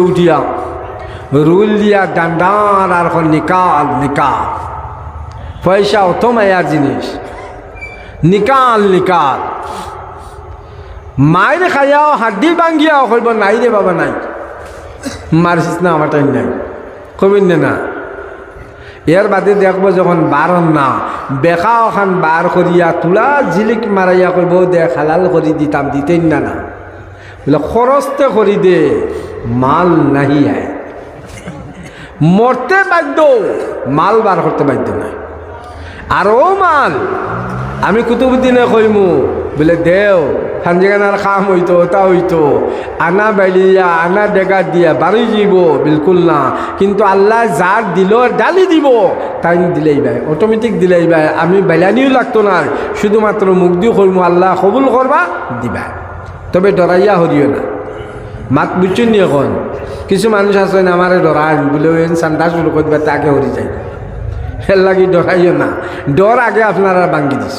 উঠিয়া রুল দিয়া ডান্ডার আর নিকাল নিকাল পয়সা অত মায়ার জিনিস নিকাল নিকাল মায়ের খাইয়াও হাড্ডি ভাঙ্গিয়াও কইব নাই রে বাবা নাই মারছিস না আমার টাইম নাই কইবেন না এর বাদে দেখবো যখন বারণ না বেকা ওখান বার করিয়া তুলা ঝিলিক মারাইয়া কইব দে হালাল করি দিতাম দিতেন না না বলে খরচতে করি দে মাল নাহি আয় মরতে বাধ্য মাল বার করতে বাধ্য নাই আরও মাল আমি কুতুবুদ্দিনে কইমু বলে দেও খানজিগানার খাম হইতো ওটা হইতো আনা বাইলিয়া আনা ডেগা দিয়া বাড়ি যাব বিলকুল না কিন্তু আল্লাহ যার দিল ডালি দিব তাই দিলেই ভাই অটোমেটিক দিলেই ভাই আমি বাইলানিও লাগতো না শুধুমাত্র মুখ দিয়ে কইমু আল্লাহ কবুল করবা দিবা তবে ডরাইয়া হরিও না মাত বুঝছেন নি এখন কিছু মানুষ আছেন আমারে ডরাই বলে চান্দা শুরু করবে তাকে হরি যায় এর লাগি ডরাইও না ডর আগে আপনারা ভাঙ্গি দিস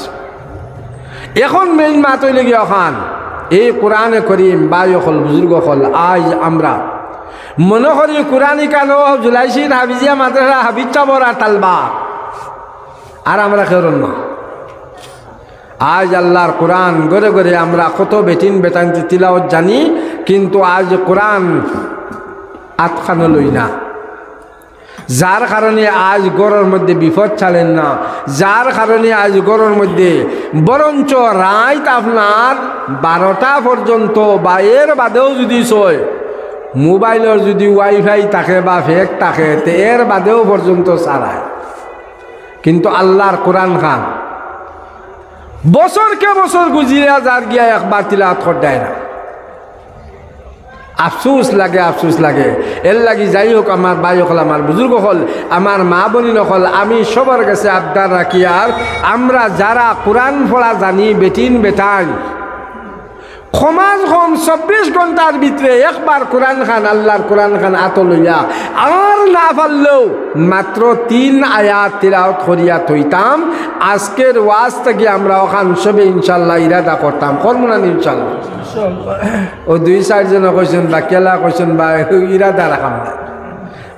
এখন মেইন মাত হইলে গিয়ে ওখান এই কোরআনে করিম বা হল বুজুর্গ হল আজ আমরা মনে করি কোরআনই কানো জুলাইশির হাবিজিয়া মাদ্রাসা হাবিজ চাবর আর তালবা আর আমরা কেরন না আজ আল্লাহর কোরআন গড়ে গড়ে আমরা কত বেটিন বেটান্তি তিলাওয়াত জানি কিন্তু আজ কোরআন আতখানো লই না যার কারণে আজ গড়ের মধ্যে বিপদ চালেন না যার কারণে আজ গড়ের মধ্যে বরঞ্চ রাত আপনার 12টা পর্যন্ত বা এর বাদেও যদি চয় মোবাইলের যদি ওয়াইফাই থাকে বা ফেক থাকে তে এর বাদেও পর্যন্ত চালায় কিন্তু আল্লাহর কোরআন খান বছরকে বছর গুজিয়া যার গিয়া একবার তিলাওয়াত করতে না আফসোস লাগে এর লাগি যাই হোক আমার ভাই হল আমার বুজুর্গ হল আমার মা বোন হল আমি সবার কাছে আবদার রাখি আর আমরা যারা কোরআন পড়া জানি বেটিন বেটান সমাজ 24 ঘন্টার ভিতরে একবার কোরআন খান আল্লাহর কোরআন খান আত লইয়া আর না পারলেও মাত্র 3 আয়াত তিলাওয়াত করিয়া থইতাম আজকের ওয়াজ থেকে আমরা ওখান সবে ইনশাল্লাহ ইরাদা করতাম করবো না ইনশাল্লাহ ও 2-4 জন কইছেন বা কেলা কইছেন বা ইরাদা রাখাম না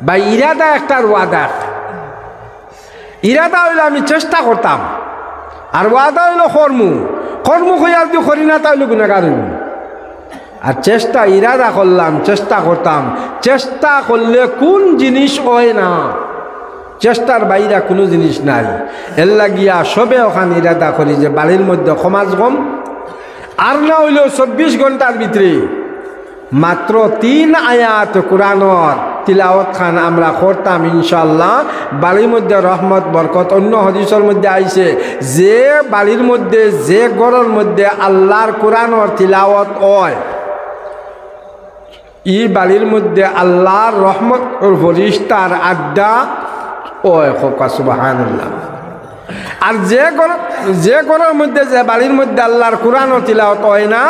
বা ইরাদা একটা ওয়াদা ইরাদা হইলে আমি চেষ্টা করতাম আর ওয়াদা হইলো কর্ম হইয়া যদি করি না তাহলে গুণাগার হইব আর চেষ্টা ইরাদা করলাম চেষ্টা করতাম চেষ্টা করলে কোন জিনিস হয় না চেষ্টার বাইরে কোনো জিনিস নাই এর লাগিয়া সবে ওখান ইরাদা করি যে বাড়ির মধ্যে সমাজ কম আর না হইলেও 24 ঘন্টার ভিতরে মাত্র 3 আয়াত কোরআনর তিলাওয়াত খান আমরা করতাম ইনশাআল্লাহ বাড়ির মধ্যে রহমত বরকত অন্য হাদিসের মধ্যে আইছে যে বাড়ির মধ্যে যে ঘরের মধ্যে আল্লাহর কোরআনর তিলাওয়াত হয় এই বাড়ির মধ্যে আল্লাহর রহমত ও ফেরেশতার আড্ডা ওয় সুবহানাল্লাহ আর যে ঘরের মধ্যে যে বাড়ির মধ্যে আল্লাহর কোরআনর তিলাওয়াত হয় না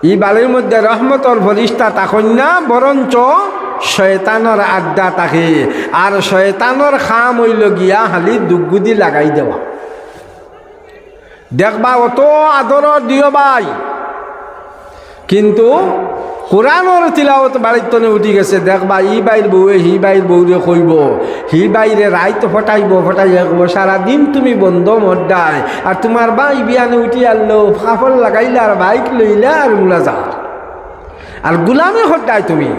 এই বাড়ির মধ্যে রহমতর ফেরেশতা থাকেন না বরঞ্চ শয়তানের আড্ডা থাকে আর শয়তানের খাম হইল গিয়া খালি দুগুদি লাগাই দেওয়া দেখবা অত আদর দিও ভাই কিন্তু কোরআনের তিলাওয়াত বাড়িতে উঠি গেছে দেখবা ই বাইর বউয়ে হি বাইর বউরে কইব হি বাইরে রাইত ফটাইয়া কব সারাদিন তুমি বন্ধ মড্ডায় আর তোমার ভাই বিয়ানে উঠি আনলো ফাফল লাগাইলা আর বাইক লইলা আর মুলা যা আর গুলামে হটায় তুমি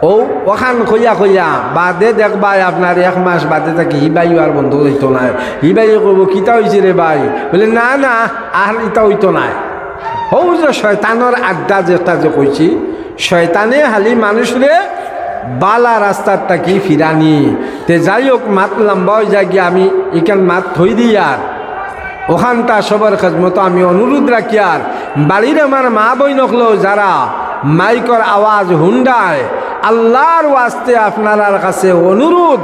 ও ওখান কইয়া বাদে দেখবা আপনার 1 মাস বাদে থাকি হি বাইও আর বন্ধ হইতো না হি বাইয়ে কইব কিতা হয়েছে রে ভাই বলে না আর ইটা হইতো না হৌ যে শয়তানের আড্ডা যেটা যে কইছি শয়তানে হালি মানুষরে বালা রাস্তার তাকি ফিরানি তে যাই হোক মাত লম্বা হয়ে যায় গিয়ে আমি এখান মাত থই দিই আর ওখানটা সবার খেজমতো আমি অনুরোধ রাখি আর বাড়ির আমার মা বই নকলেও যারা মাইকর আওয়াজ হুন্ডায় আল্লাহর ওয়াস্তে আপনার কাছে অনুরোধ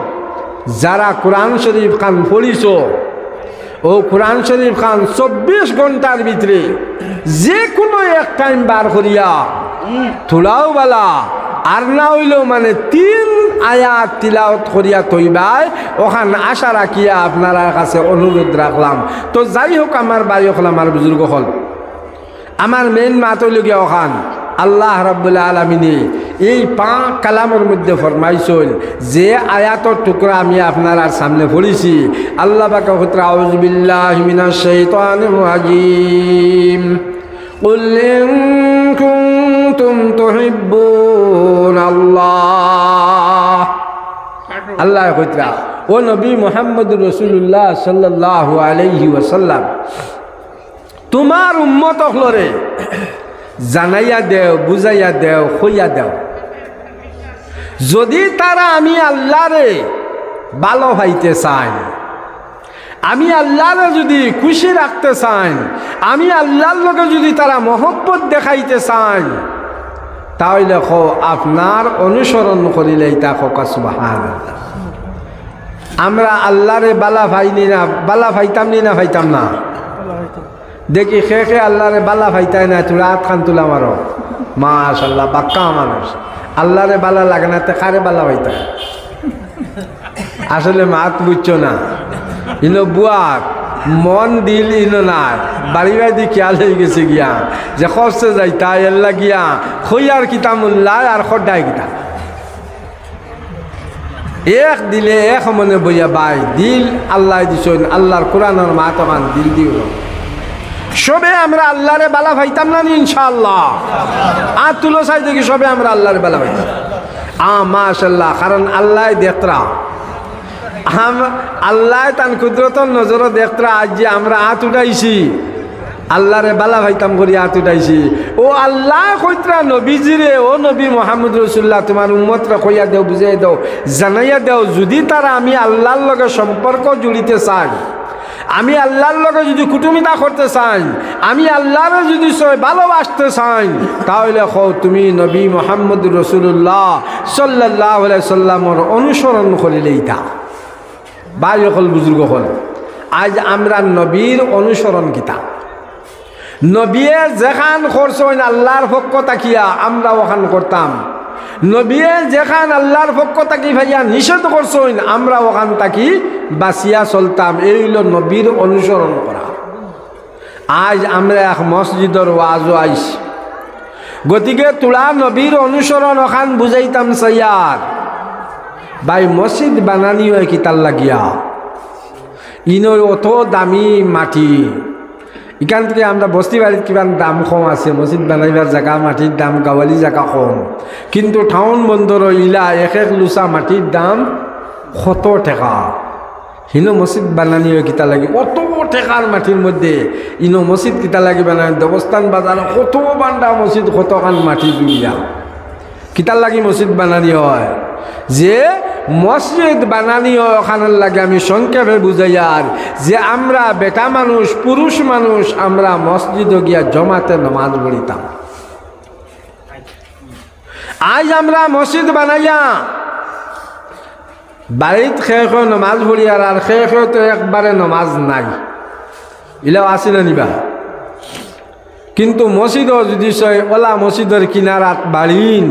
যারা কোরআন শরীফ খান পড়িছ ও কোরআন শরীফ খান 24 ঘন্টার ভিতরে যে কোনো এক টাইম বার করিয়া থোড়াও বালা আর না হইলেও মানে 3 আয়াত তিলাওয়াত করিয়া তৈবাই ওখান আশা রাখিয়া আপনার কাছে অনুরোধ রাখলাম তো যাই হোক আমার ভাই হল আমার বুজুর্গ হল আমার মেইন মাত হইল গিয়া ওখান আল্লাহ রাব্বুল আলামিনে এই পাঁচ কালামের মধ্যে ফরমাইছেন যে আয়াতের টুকরা আমি আপনার সামনে পড়েছি আল্লাহ পাক কইতে আউযু বিল্লাহি মিনাশ শাইতানির রাজিম কুল ইন কুনতুম তুহিব্বুনাল্লাহ আল্লাহ কইতে ও নবী মুহাম্মদুর রাসূলুল্লাহ সাল্লাল্লাহু আলাইহি ওয়াসাল্লাম তোমার উম্মত হলরে জানাইয়া দেও বুঝাইয়া দেও হইয়া দেও যদি তারা আমি আল্লাহরে ভালো ভাইতে চাই আমি আল্লাহরে যদি খুশি রাখতে চাই আমি আল্লাহর লগে যদি তারা মহব্বত দেখাইতে চাই তাহলে আপনার অনুসরণ করিলেই তা হোকা সুবহানাল্লাহ। আমরা আল্লাহরে বালা ভাইনি না বালা ভাইতাম নি না ভাইতাম না দেখি খে আল্লাহরে বালা ভাইতাই না তুই রাত খান তুলা মারো মাশাআল্লাহ বাক্কা মানুষ আল্লাহরে বালা লাগে না তে কারে বালা ভাইতা আসলে মাত বুঝছো না ইনো বুয়াক মন দিল ইনো না বাড়ি বাড়ি খেয়াল হয়ে গেছে গিয়া যে কষ্টে যাইতা এল্লা গিয়া খইয়ার কিতা মুল্লায় আর খড্ডায় কিতা এক দিলে এক মনে বইয়া বাই দিল আল্লাহ দিছেন আল্লাহর কোরআনের মাতমান দিল দিও সবে আমরা আল্লাহরে বালা ভাইতাম না ইনশাআল্লাহ আর তুলো চাই দেখি সবে আমরা আল্লাহরে বালা ভাইতাম মাশাআল্লাহ কারণ আল্লাহ দেখতরা আল্লাহ তান কুদরতর নজর দেখতরা আজ যে আমরা হাত উঠাইছি আল্লাহরে বালা ভাইতাম করি হাত উঠাইছি ও আল্লাহ কইতরা নবীজিরে ও নবী মুহাম্মদ রাসূলুল্লাহ তোমার উম্মতরা কইয়া দেও বুঝাই দাও জানাইয়া দেও যদি তারা আমি আল্লাহর লগে সম্পর্ক জুড়িতে চাই আমি আল্লাহর লগে যদি কুটুমিতা করতে চাই আমি আল্লাহরে যদি ভালোবাসতে চাই তাহলে তুমি নবী মুহাম্মদ রাসূলুল্লাহ সাল্লাল্লাহু আলাইহি সাল্লামের অনুসরণ করিলেই তা ভাই হল বুজুর্গ হল আজ আমরা নবীর অনুসরণ কিতা নবীয়ে যেখান করছেন আল্লাহর পক্ষ তাকিয়া আমরা ওখান করতাম নবীয়ে যেখান আল্লাহর পক্ষ তাকি ভাইয়া নিষেধ করছেন আমরা ওখান তাকি বাঁচিয়া চলতাম এই হইল নবীর অনুসরণ করা আজ আমরা এক মসজিদের ওয়াজও আইছি গতিকে তোলা নবীর অনুসরণ ওখান বুঝাইতাম সাইয়ার ভাই মসজিদ বানানি হয় কিতার লাগিয়া ইনো অত দামি মাটি এখান থেকে আমরা বস্তি বাড়ির কিমান দাম কম আছে মসজিদ বানাইবার জায়গা মাটির দাম গাওয়ালি জায়গা কম কিন্তু টাউন বন্দর ইলা এক এক লুচা মাটির দাম 100 টাকা হিনো মসজিদ বানানি হয় কিতা লাগে অত টাকার মাটির মধ্যে ইনো মসজিদ কিতা লাগে বানায় দেবস্থান বাজারে কত বান্ডা মসজিদ কতখান মাটি জুড়িয়া কিতার লাগি মসজিদ বানানি হয় যে মসজিদ বানানি হয় ওখানের লাগে আমি সংক্ষেপে বুঝাইয়ার যে আমরা বেটা মানুষ পুরুষ মানুষ আমরা মসজিদে গিয়া জমাতে নামাজ পড়িতাম আজ আমরা মসজিদ বানাইয়া বাড়িত খেয়ে নমাজ পড়িয়ার আর খেয়ে তো একবারে নমাজ নাই ইলাও আসি না নিবা কিন্তু মসজিদও যদি ওলা মসজিদের কিনারাত বাড়িন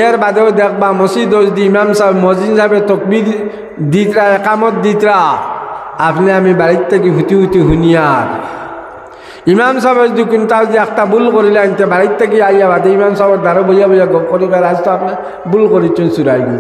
এর বাদেও দেখবা মসজিদও যদি ইমাম সাহেব মসজিদ সাহেবে তকবির দিতরা একামত দিতরা আপনি আমি বাড়ির থেকে হুতি হুতি শুনিয়ার ইমাম সাহেব যদি কোনটা যদি একটা ভুল করিলে আনতে বাড়ির থেকে আইয়া বাদে ইমাম সাহেবের দ্বারা বইয়া বইয়া গপ করিবার আজ তো আপনি ভুল করিচ্ছেন চুরাইগু